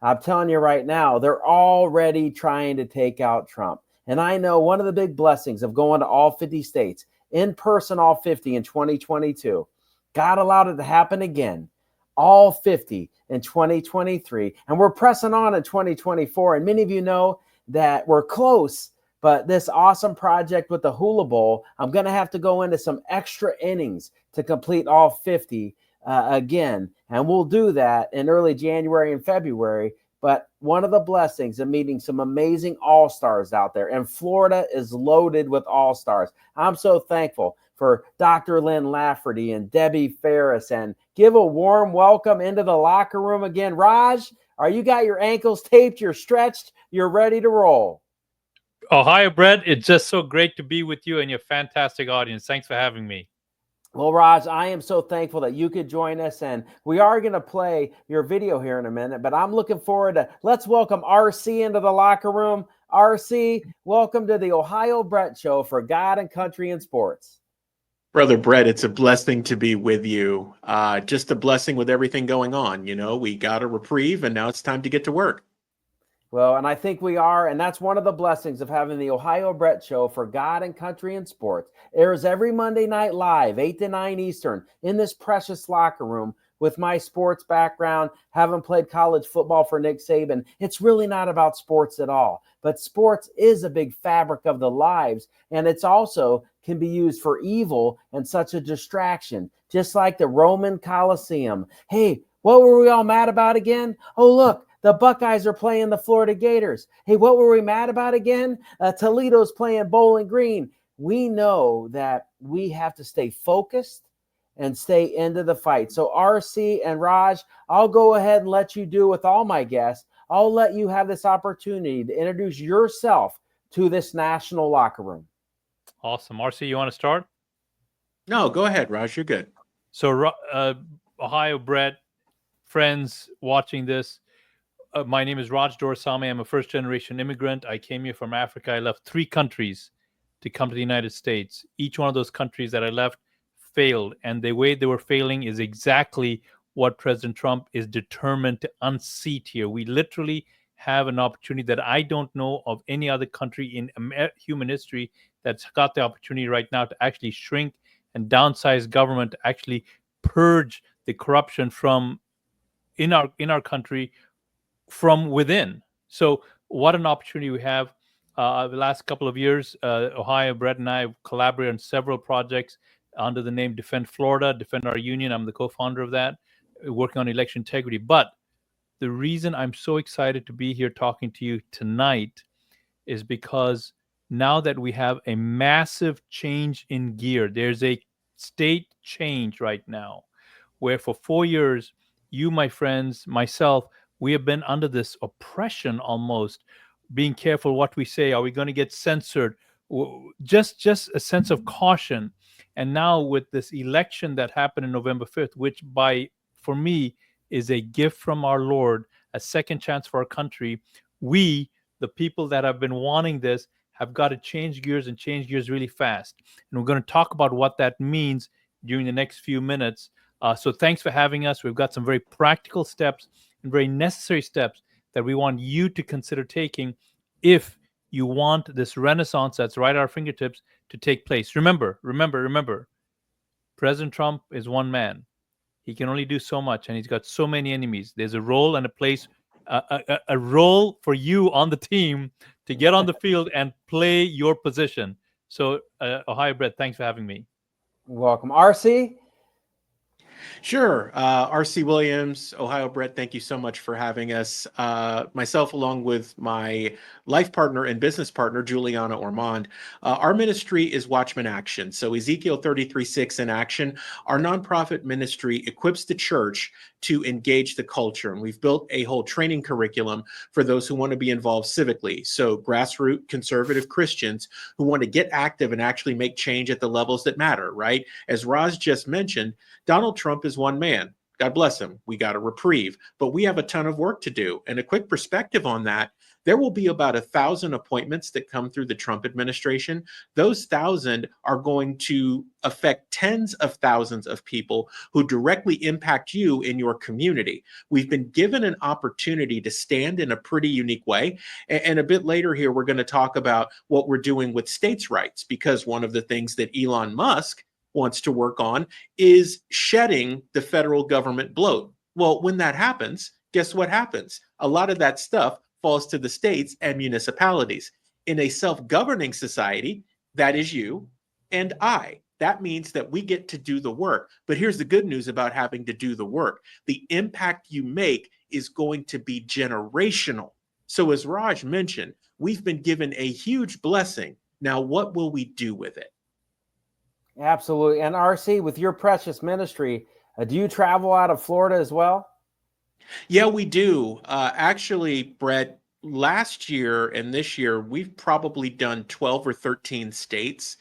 I'm telling you right now, they're already trying to take out Trump. And I know one of the big blessings of going to all 50 states, in person, all 50 in 2022, God allowed it to happen again, all 50 in 2023. And we're pressing on in 2024. And many of you know that we're close, but this awesome project with the Hula Bowl, I'm going to have to go into some extra innings to complete all 50 again. And we'll do that in early January and February. But one of the blessings of meeting some amazing all-stars out there, and Florida is loaded with all-stars. I'm so thankful for Dr. Lynn Lafferty and Debbie Ferris, and give a warm welcome into the locker room again. Raj, are you got your ankles taped, you're stretched, you're ready to roll? Ohio, Brett, it's just so great to be with you and your fantastic audience. Thanks for having me. Well, Raj, I am so thankful that you could join us, and we are going to play your video here in a minute, but I'm looking forward to, let's welcome RC into the locker room. RC, welcome to the Ohio Brett Show for God and Country and Sports. Brother Brett, it's a blessing to be with you. Just a blessing with everything going on. You know, we got a reprieve, and now it's time to get to work. Well, and I think we are, and that's one of the blessings of having the Ohio Brett Show for God and Country and Sports. Airs every Monday night live, 8 to 9 Eastern, in this precious locker room. With my sports background, having played college football for Nick Saban, it's really not about sports at all. But sports is a big fabric of the lives, and it's also can be used for evil and such a distraction, just like the Roman Colosseum. Hey, what were we all mad about again? Oh, look. The Buckeyes are playing the Florida Gators. Hey, what were we mad about again? Toledo's playing Bowling Green. We know that we have to stay focused and stay into the fight. So RC and Raj, I'll go ahead and let you do with all my guests. I'll let you have this opportunity to introduce yourself to this national locker room. Awesome. RC, you want to start? No, go ahead, Raj. You're good. So, Ohio Brett, friends watching this, my name is Raj Dorsami. I'm a first-generation immigrant. I came here from Africa. I left 3 countries to come to the United States. Each one of those countries that I left failed, and the way they were failing is exactly what President Trump is determined to unseat here. We literally have an opportunity that I don't know of any other country in human history that's got the opportunity right now to actually shrink and downsize government, to actually purge the corruption from in our country from within. So what an opportunity we have. The last couple of years, Ohio, Brett, and I have collaborated on several projects under the name Defend Florida, Defend Our Union. I'm the co-founder of that, working on election integrity. But the reason I'm so excited to be here talking to you tonight is because now that we have a massive change in gear, there's a state change right now, where for 4 years, you, my friends, myself, we have been under this oppression almost, being careful what we say. Are we going to get censored? Just a sense of caution. And now with this election that happened in November 5th, which for me, is a gift from our Lord, a second chance for our country, we, the people that have been wanting this, have got to change gears and change gears really fast. And we're going to talk about what that means during the next few minutes. So thanks for having us. We've got some very practical steps and very necessary steps that we want you to consider taking if you want this renaissance that's right at our fingertips to take place. Remember, President Trump is one man. He can only do so much, and he's got so many enemies. There's a role and a place, a role for you on the team to get on the field and play your position. So, Ohio Brett, thanks for having me. Welcome. RC? Sure. RC Williams, Ohio Brett, thank you so much for having us. Myself, along with my life partner and business partner, Juliana Ormond, our ministry is Watchmen Action. So Ezekiel 33:6 in action. Our nonprofit ministry equips the church to engage the culture. And we've built a whole training curriculum for those who want to be involved civically. So grassroots conservative Christians who want to get active and actually make change at the levels that matter, right? As Raj just mentioned, Donald Trump is one man. God bless him. We got a reprieve, but we have a ton of work to do. And a quick perspective on that, there will be about 1,000 appointments that come through the Trump administration. Those 1,000 are going to affect tens of thousands of people who directly impact you in your community. We've been given an opportunity to stand in a pretty unique way. And a bit later here, we're going to talk about what we're doing with states' rights, because one of the things that Elon Musk wants to work on is shedding the federal government bloat. Well, when that happens, guess what happens? A lot of that stuff falls to the states and municipalities. In a self-governing society, that is you and I. That means that we get to do the work. But here's the good news about having to do the work. The impact you make is going to be generational. So as Raj mentioned, we've been given a huge blessing. Now, what will we do with it? Absolutely. And RC, with your precious ministry, do you travel out of Florida as well? Yeah, we do. Actually, Brett, last year and this year, we've probably done 12 or 13 states.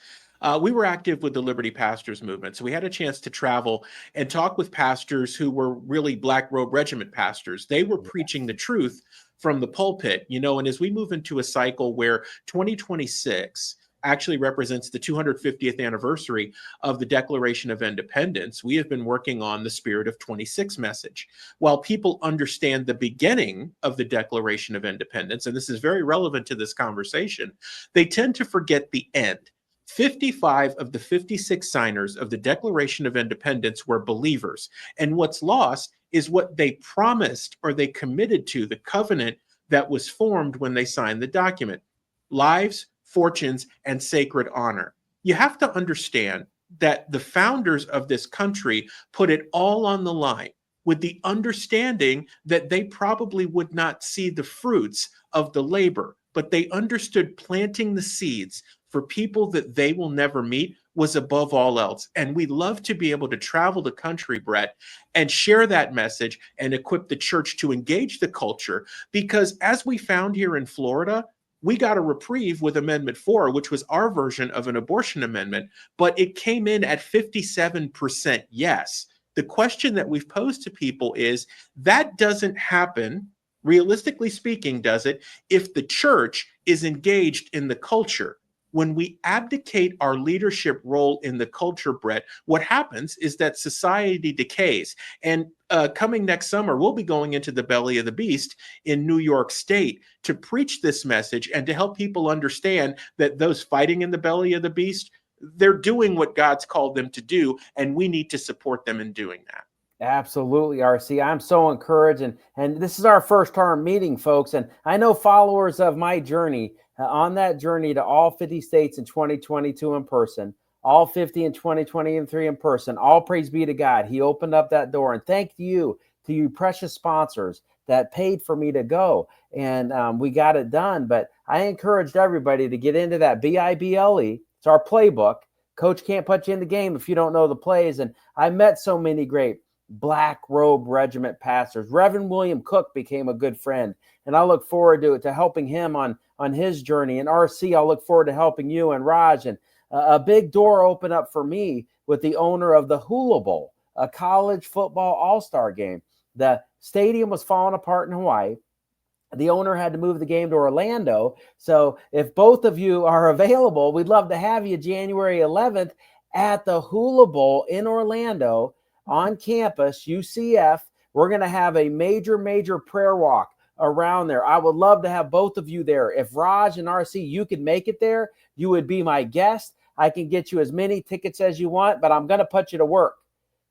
We were active with the Liberty Pastors Movement. So we had a chance to travel and talk with pastors who were really Black Robe Regiment pastors. They were preaching the truth from the pulpit, and as we move into a cycle where 2026 actually represents the 250th anniversary of the Declaration of Independence, we have been working on the Spirit of 26 message. While people understand the beginning of the Declaration of Independence, and this is very relevant to this conversation, they tend to forget the end. 55 of the 56 signers of the Declaration of Independence were believers. And what's lost is what they promised or they committed to, the covenant that was formed when they signed the document: lives, fortunes, and sacred honor. You have to understand that the founders of this country put it all on the line with the understanding that they probably would not see the fruits of the labor, but they understood planting the seeds for people that they will never meet was above all else. And we love to be able to travel the country, Brett, and share that message and equip the church to engage the culture, because as we found here in Florida, we got a reprieve with Amendment 4, which was our version of an abortion amendment, but it came in at 57% yes. The question that we've posed to people is, that doesn't happen, realistically speaking, does it, if the church is engaged in the culture? When we abdicate our leadership role in the culture, Brett, what happens is that society decays. And coming next summer, we'll be going into the belly of the beast in New York State to preach this message and to help people understand that those fighting in the belly of the beast, they're doing what God's called them to do, and we need to support them in doing that. Absolutely, RC. I'm so encouraged. And this is our first term meeting, folks. And I know followers of my journey, on that journey to all 50 states in 2022 in person, all 50 in 2023 in person, all praise be to God. He opened up that door. And thank you to you precious sponsors that paid for me to go. And we got it done. But I encouraged everybody to get into that Bible. It's our playbook. Coach can't put you in the game if you don't know the plays. And I met so many great Black Robe Regiment pastors. Reverend William Cook became a good friend, and I look forward to helping him on his journey. And RC, I'll look forward to helping you and Raj. And a big door opened up for me with the owner of the Hula Bowl, a college football all-star game. The stadium was falling apart in Hawaii. The owner had to move the game to Orlando. So if both of you are available, we'd love to have you January 11th at the Hula Bowl in Orlando on campus, UCF. We're going to have a major prayer walk around there. I would love to have both of you there. If Raj and RC, you could make it there, you would be my guest. I can get you as many tickets as you want, but I'm going to put you to work,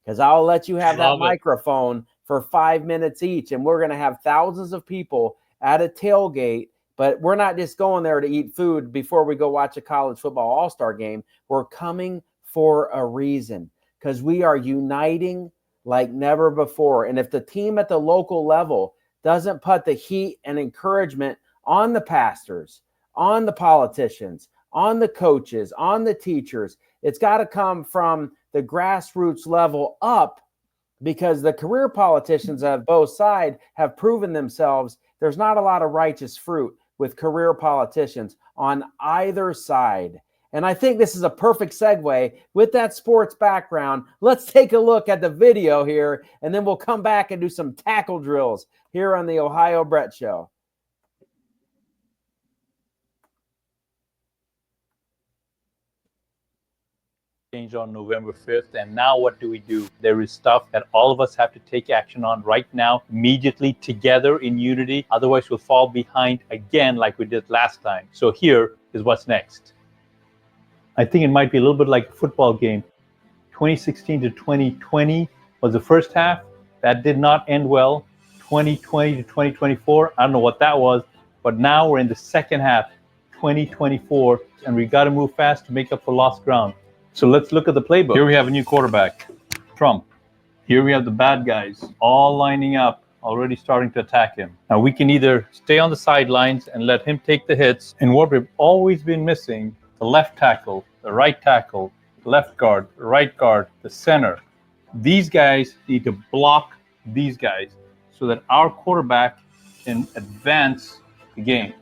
because I'll let you have that microphone for 5 minutes each. And we're going to have thousands of people at a tailgate, but we're not just going there to eat food before we go watch a college football all-star game. We're coming for a reason, because we are uniting like never before. And if the team at the local level doesn't put the heat and encouragement on the pastors, on the politicians, on the coaches, on the teachers, it's got to come from the grassroots level up, because the career politicians of both sides have proven themselves. There's not a lot of righteous fruit with career politicians on either side. And I think this is a perfect segue with that sports background. Let's take a look at the video here, and then we'll come back and do some tackle drills here on the Ohio Brett Show. Change on November 5th. And now what do? There is stuff that all of us have to take action on right now, immediately, together in unity. Otherwise, we'll fall behind again like we did last time. So here is what's next. I think it might be a little bit like a football game. 2016 to 2020 was the first half. That did not end well. 2020 to 2024, I don't know what that was, but now we're in the second half, 2024, and we got to move fast to make up for lost ground. So let's look at the playbook. Here we have a new quarterback, Trump. Here we have the bad guys all lining up, already starting to attack him. Now we can either stay on the sidelines and let him take the hits, and what we've always been missing, the left tackle, the right tackle, the left guard, the right guard, the center. These guys need to block these guys so that our quarterback can advance the game.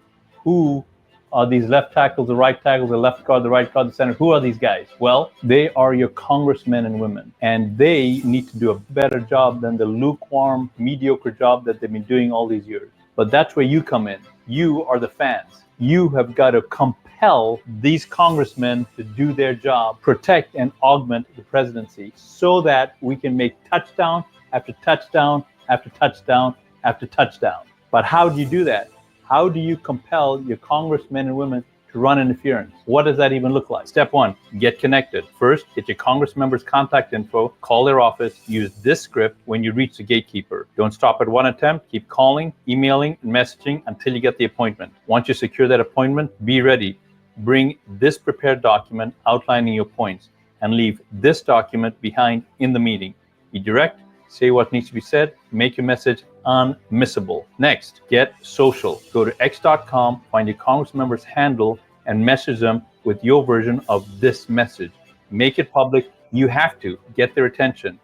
Who are these left tackles, the right tackles, the left guard, the right guard, the center? Who are these guys? Well, they are your congressmen and women, and they need to do a better job than the lukewarm, mediocre job that they've been doing all these years. But that's where you come in. You are the fans. You have got to compel these congressmen to do their job, protect and augment the presidency so that we can make touchdown after touchdown after touchdown after touchdown. But how do you do that? How do you compel your congressmen and women to run interference? What does that even look like? Step one, get connected. First, get your congress members' contact info, call their office, use this script when you reach the gatekeeper. Don't stop at one attempt, keep calling, emailing, and messaging until you get the appointment. Once you secure that appointment, be ready. Bring this prepared document outlining your points and leave this document behind in the meeting. Be direct, say what needs to be said, make your message unmissable. Next, get social. Go to x.com, find your congress member's handle, and message them with your version of this message. Make it public. You have to get their attention.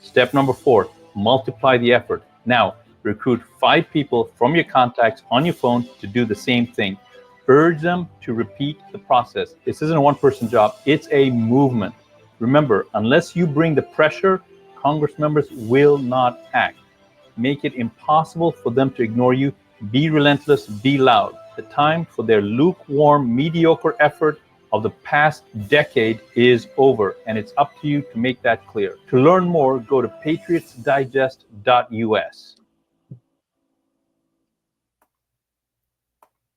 Step number 4, multiply the effort. Now, recruit 5 people from your contacts on your phone to do the same thing. Urge them to repeat the process. This isn't a one-person job. It's a movement. Remember, unless you bring the pressure, Congress members will not act. Make it impossible for them to ignore you. Be relentless, be loud. The time for their lukewarm, mediocre effort of the past decade is over, and it's up to you to make that clear. To learn more, go to patriotsdigest.us.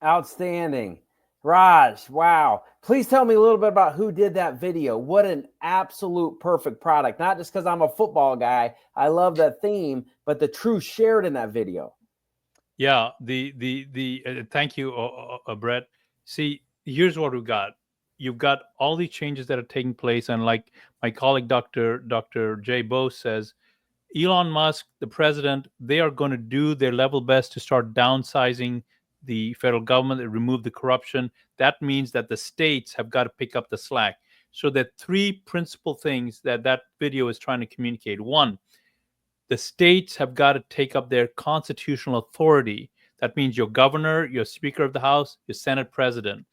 Outstanding. Raj, wow. Please tell me a little bit about who did that video. What an absolute perfect product. Not just because I'm a football guy. I love that theme, but the truth shared in that video. Yeah, thank you, Brett. See, here's what we've got. You've got all these changes that are taking place, and like my colleague, Dr. Jay Bose says, Elon Musk, the president, they are going to do their level best to start downsizing the federal government and remove the corruption. That means that the states have got to pick up the slack. So there are 3 principal things that video is trying to communicate. 1, the states have got to take up their constitutional authority. That means your governor, your Speaker of the House, your Senate President.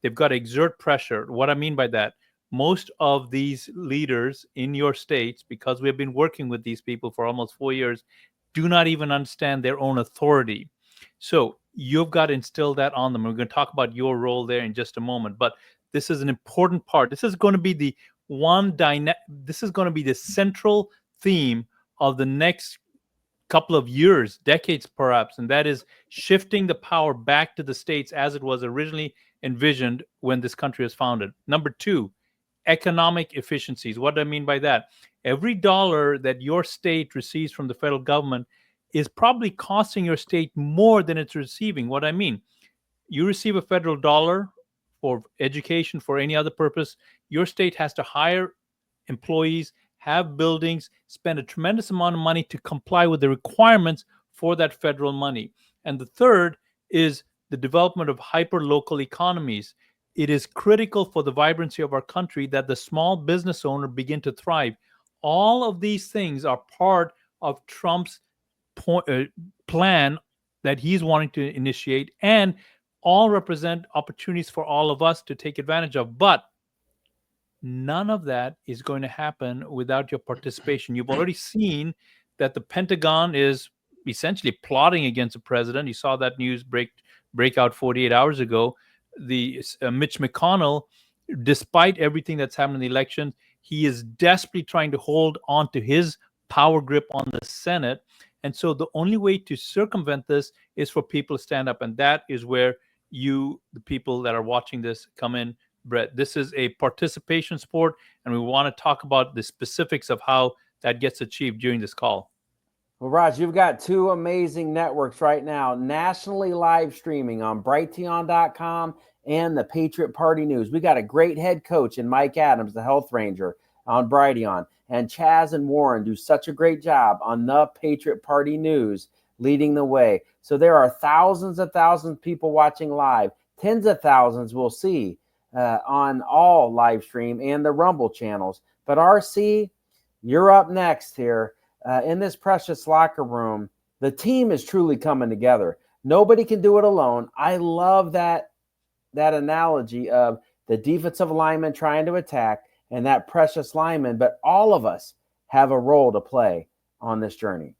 They've got to exert pressure. What I mean by that, most of these leaders in your states, because we've been working with these people for almost 4 years, do not even understand their own authority. So you've got to instill that on them. We're going to talk about your role there in just a moment, but this is an important part. This is going to be the this is going to be the central theme of the next couple of years, decades perhaps, and that is shifting the power back to the states as it was originally envisioned when this country was founded. Number 2, economic efficiencies. What do I mean by that? Every dollar that your state receives from the federal government is probably costing your state more than it's receiving. What I mean, you receive a federal dollar for education, for any other purpose, your state has to hire employees, have buildings, spend a tremendous amount of money to comply with the requirements for that federal money. And the third is the development of hyper-local economies. It is critical for the vibrancy of our country that the small business owner begin to thrive. All of these things are part of Trump's plan that he's wanting to initiate, and all represent opportunities for all of us to take advantage of. But None of that is going to happen without your participation. You've already seen that the Pentagon is essentially plotting against the president. You saw that news break out 48 hours ago. The Mitch McConnell, despite everything that's happened in the election, he is desperately trying to hold on to his power grip on the Senate. And so the only way to circumvent this is for people to stand up. And that is where you, the people that are watching this, come in, Brett. This is a participation sport, and we want to talk about the specifics of how that gets achieved during this call. Well, Raj, you've got two amazing networks right now, nationally live streaming on brighteon.com and the Patriot Party News. We got a great head coach in Mike Adams, the health ranger on Brighteon, and Chaz and Warren do such a great job on the Patriot Party News, leading the way. So there are thousands of thousands of people watching live. Tens of thousands we'll see on all live stream and the Rumble channels. But RC, you're up next here. In this precious locker room, the team is truly coming together. Nobody can do it alone. I love that analogy of the defensive lineman trying to attack and that precious lineman, but all of us have a role to play on this journey.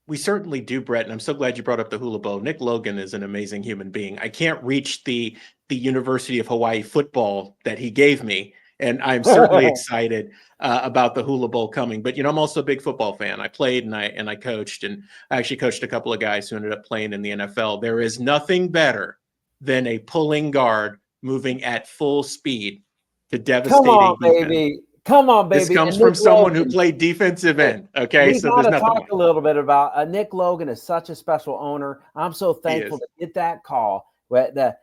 We certainly do, Brett, and I'm so glad you brought up the hula bow. Nick Logan is an amazing human being. I can't reach the University of Hawaii football that he gave me, and I'm certainly excited about the Hula Bowl coming. But, I'm also a big football fan. I played and I coached, and I actually coached a couple of guys who ended up playing in the NFL. There is nothing better than a pulling guard moving at full speed to devastating defense. Come on, baby. This comes from someone who played defensive end. Okay, we got to talk a little bit about Nick Logan is such a special owner. I'm so thankful to get that call.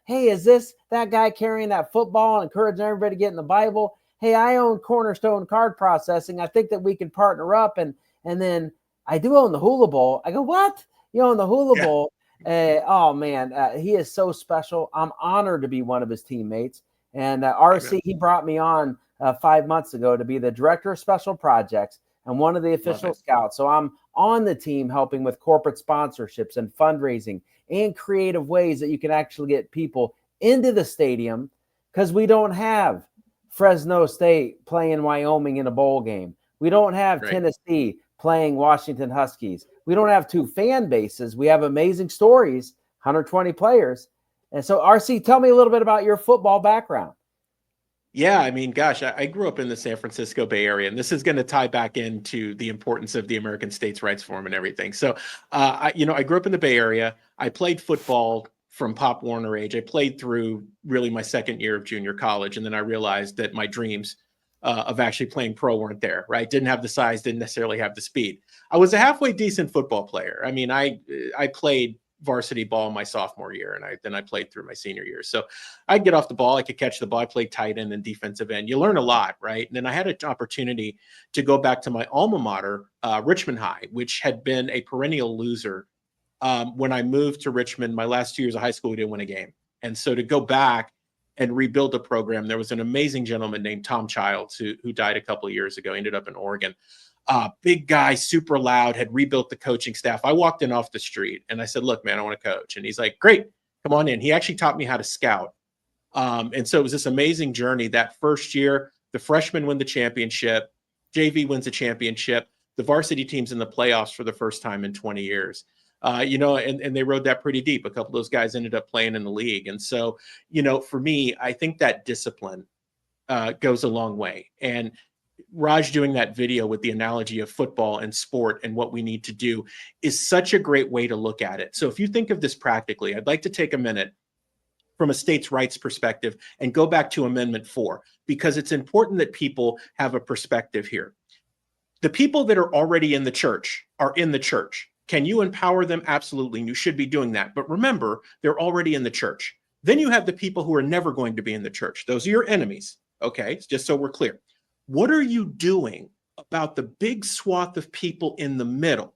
Hey, is this that guy carrying that football and encouraging everybody to get in the Bible? Hey, I own Cornerstone Card Processing. I think that we can partner up. And then I do own the Hula Bowl. I go, what? You own the Hula Bowl? Oh, man, he is so special. I'm honored to be one of his teammates. And RC, he brought me on 5 months ago to be the director of special projects and one of the official scouts. So I'm on the team helping with corporate sponsorships and fundraising and creative ways that you can actually get people into the stadium, because we don't have Fresno State playing Wyoming in a bowl game. We don't have Tennessee playing Washington Huskies. We don't have two fan bases. We have amazing stories, 120 players. And so, RC, tell me a little bit about your football background. Yeah, I mean, gosh, I grew up in the San Francisco Bay Area, and this is going to tie back into the importance of the American States Rights Forum and everything. So, I grew up in the Bay Area. I played football from Pop Warner age. I played through really my second year of junior college, and then I realized that my dreams of actually playing pro weren't there, right? Didn't have the size, didn't necessarily have the speed. I was a halfway decent football player. I mean, I played varsity ball my sophomore year, and then I played through my senior year. So I'd get off the ball, I could catch the ball, I played tight end and defensive end. You learn a lot, right? And then I had an opportunity to go back to my alma mater, Richmond High, which had been a perennial loser. When I moved to Richmond, my last 2 years of high school, we didn't win a game. And so to go back and rebuild a program, there was an amazing gentleman named Tom Childs who died a couple of years ago, ended up in Oregon. Big guy, super loud, had rebuilt the coaching staff. I walked in off the street and I said, look, man, I want to coach. And he's like, great, come on in. He actually taught me how to scout. And so it was this amazing journey. That first year, the freshmen win the championship, JV wins the championship, the varsity team's in the playoffs for the first time in 20 years. And they rode that pretty deep. A couple of those guys ended up playing in the league. And so, for me, I think that discipline goes a long way. And Raj doing that video with the analogy of football and sport and what we need to do is such a great way to look at it. So if you think of this practically, I'd like to take a minute from a states' rights perspective and go back to Amendment 4, because it's important that people have a perspective here. The people that are already in the church are in the church. Can you empower them? Absolutely. And you should be doing that. But remember, they're already in the church. Then you have the people who are never going to be in the church. Those are your enemies. Okay, just so we're clear. What are you doing about the big swath of people in the middle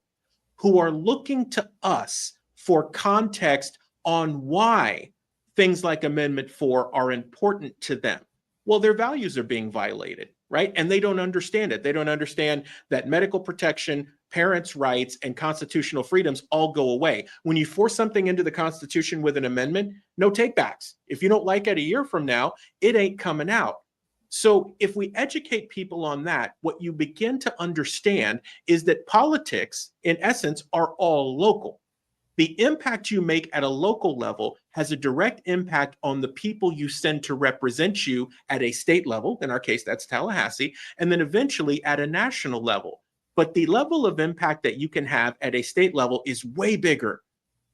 who are looking to us for context on why things like Amendment 4 are important to them? Well, their values are being violated, right? And they don't understand it. They don't understand that medical protection, parents' rights, and constitutional freedoms all go away. When you force something into the Constitution with an amendment, no takebacks. If you don't like it a year from now, it ain't coming out. So if we educate people on that, what you begin to understand is that politics, in essence, are all local. The impact you make at a local level has a direct impact on the people you send to represent you at a state level. In our case, that's Tallahassee, and then eventually at a national level. But the level of impact that you can have at a state level is way bigger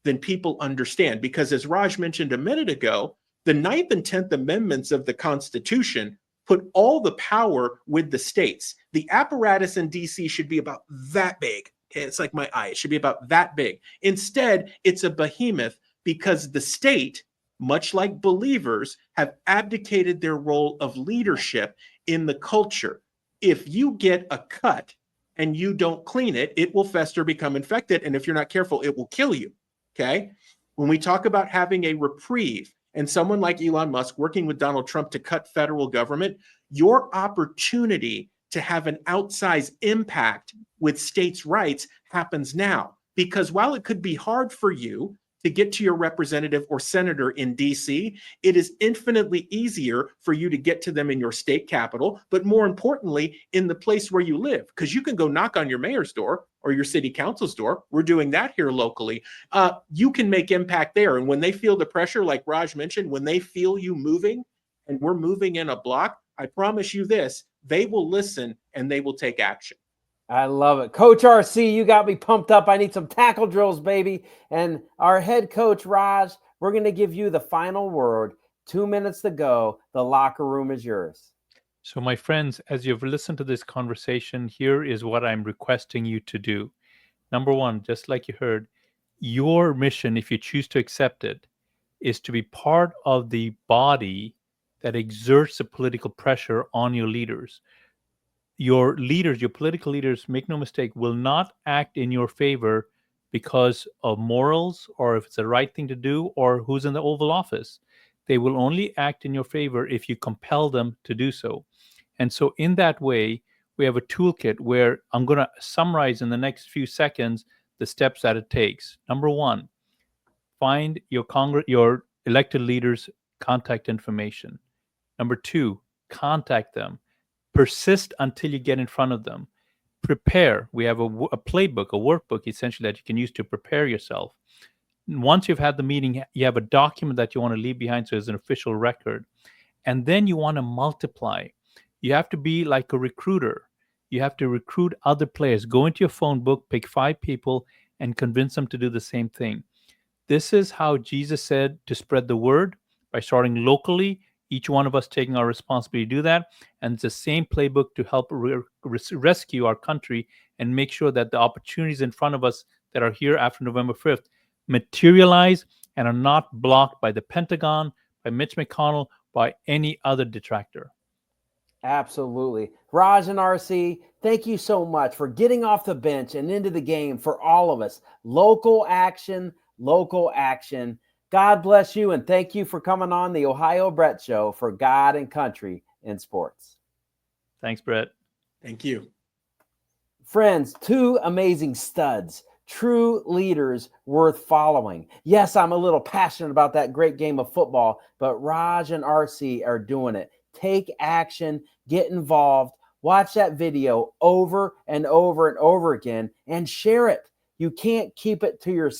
than people understand. Because as Raj mentioned a minute ago, the 9th and 10th Amendments of the Constitution put all the power with the states. The apparatus in DC should be about that big. It's like my eye. It should be about that big. Instead, it's a behemoth because the state, much like believers, have abdicated their role of leadership in the culture. If you get a cut and you don't clean it, it will fester, become infected, and if you're not careful, it will kill you. Okay? When we talk about having a reprieve and someone like Elon Musk working with Donald Trump to cut federal government, your opportunity to have an outsized impact with states' rights happens now. Because while it could be hard for you to get to your representative or senator in DC, it is infinitely easier for you to get to them in your state capital, but more importantly, in the place where you live, because you can go knock on your mayor's door or your city council's door. We're doing that here locally. You can make impact there. And when they feel the pressure, like Raj mentioned, when they feel you moving and we're moving in a block, I promise you this, they will listen and they will take action. I love it. Coach RC, you got me pumped up. I need some tackle drills, baby. And our head coach, Raj, we're going to give you the final word. 2 minutes to go. The locker room is yours. So, my friends, as you've listened to this conversation, here is what I'm requesting you to do. Number one, just like you heard, your mission, if you choose to accept it, is to be part of the body that exerts the political pressure on your leaders. Your leaders, your political leaders, make no mistake, will not act in your favor because of morals or if it's the right thing to do or who's in the Oval Office. They will only act in your favor if you compel them to do so. And so in that way, we have a toolkit where I'm going to summarize in the next few seconds the steps that it takes. Number one, find your elected leaders' contact information. Number two, contact them. Persist until you get in front of them. Prepare. We have a playbook, a workbook, essentially, that you can use to prepare yourself. Once you've had the meeting, you have a document that you want to leave behind so it's an official record. And then you want to multiply. You have to be like a recruiter. You have to recruit other players. Go into your phone book, pick 5 people, and convince them to do the same thing. This is how Jesus said to spread the word, by starting locally, each one of us taking our responsibility to do that. And it's the same playbook to help rescue our country and make sure that the opportunities in front of us that are here after November 5th materialize and are not blocked by the Pentagon, by Mitch McConnell, by any other detractor. Absolutely. Raj and RC, thank you so much for getting off the bench and into the game for all of us. Local action, local action. God bless you, and thank you for coming on the Ohio Brett Show for God and Country in Sports. Thanks, Brett. Thank you. Friends, 2 amazing studs, true leaders worth following. Yes, I'm a little passionate about that great game of football, but Raj and RC are doing it. Take action, get involved, watch that video over and over and over again, and share it. You can't keep it to yourself.